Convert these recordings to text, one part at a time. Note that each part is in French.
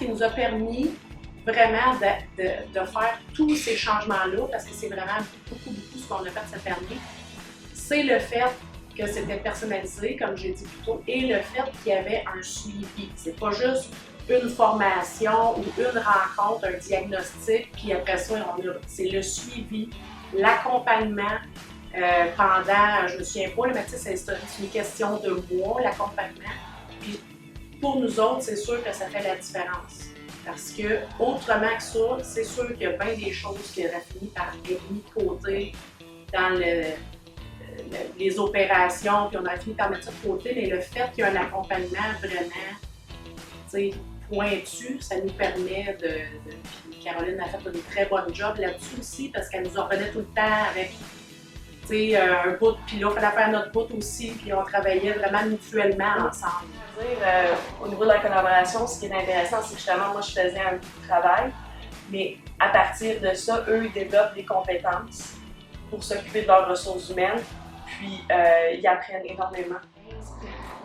qui nous a permis vraiment de faire tous ces changements-là, parce que c'est vraiment beaucoup ce qu'on a fait cette année, c'est le fait que c'était personnalisé, comme j'ai dit plus tôt, et le fait qu'il y avait un suivi. C'est pas juste une formation ou une rencontre, un diagnostic, puis après ça, c'est le suivi, l'accompagnement pendant, je me souviens pas, mais tu sais, c'est une question de mois, l'accompagnement. Puis pour nous autres, c'est sûr que ça fait la différence. Parce que, autrement que ça, c'est sûr qu'il y a bien des choses qui auraient fini par être mis de côté dans les opérations, puis on a fini par mettre ça de côté, mais le fait qu'il y ait un accompagnement vraiment pointu, ça nous permet puis Caroline a fait un très bon job là-dessus aussi, parce qu'elle nous en revenait tout le temps avec un bout, puis là, il fallait faire notre bout aussi, puis on travaillait vraiment mutuellement ensemble. Au niveau de la collaboration, ce qui est intéressant, c'est que justement, moi, je faisais un bout de travail, mais à partir de ça, eux, ils développent des compétences pour s'occuper de leurs ressources humaines, puis ils apprennent énormément.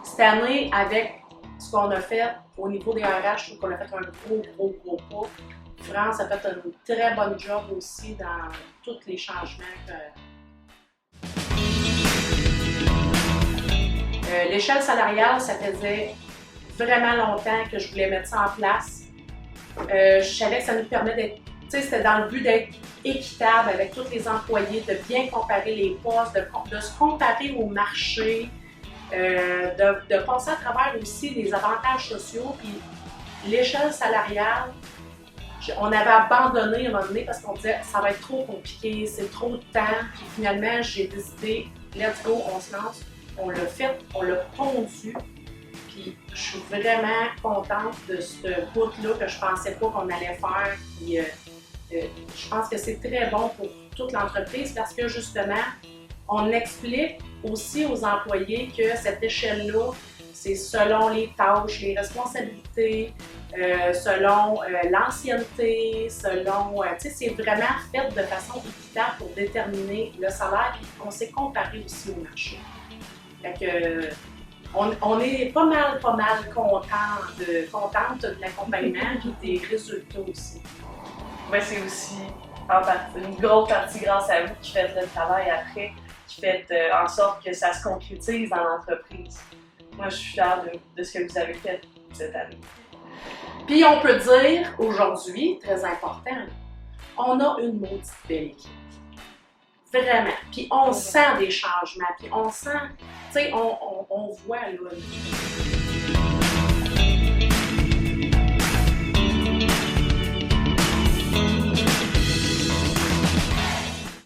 Cette année, avec ce qu'on a fait au niveau des RH, je trouve qu'on a fait un gros pas. France a fait un très bon job aussi dans tous les changements l'échelle salariale, ça faisait vraiment longtemps que je voulais mettre ça en place. Je savais que ça nous permet d'être, c'était dans le but d'être équitable avec tous les employés, de bien comparer les postes, de se comparer au marché, de passer à travers aussi les avantages sociaux. Puis l'échelle salariale, on avait abandonné à un moment donné parce qu'on disait ça va être trop compliqué, c'est trop de temps. Puis finalement, j'ai décidé, let's go, on se lance. On l'a fait, on l'a pondu. Puis je suis vraiment contente de ce bout-là que je pensais pas qu'on allait faire. Puis je pense que c'est très bon pour toute l'entreprise parce que justement, on explique aussi aux employés que cette échelle-là, c'est selon les tâches, les responsabilités, selon l'ancienneté, selon... tu sais, c'est vraiment fait de façon équitable pour déterminer le salaire, puis on s'est comparé aussi au marché. Fait que, on est pas mal contente de l'accompagnement et des résultats aussi. Ben, c'est aussi une grosse partie grâce à vous qui faites le travail après, qui faites en sorte que ça se concrétise dans l'entreprise. Moi, je suis fière de ce que vous avez fait cette année. Puis on peut dire aujourd'hui, très important, on a une maudite belle équipe. Vraiment. Puis on sent des changements, puis on sent, tu sais, on voit là.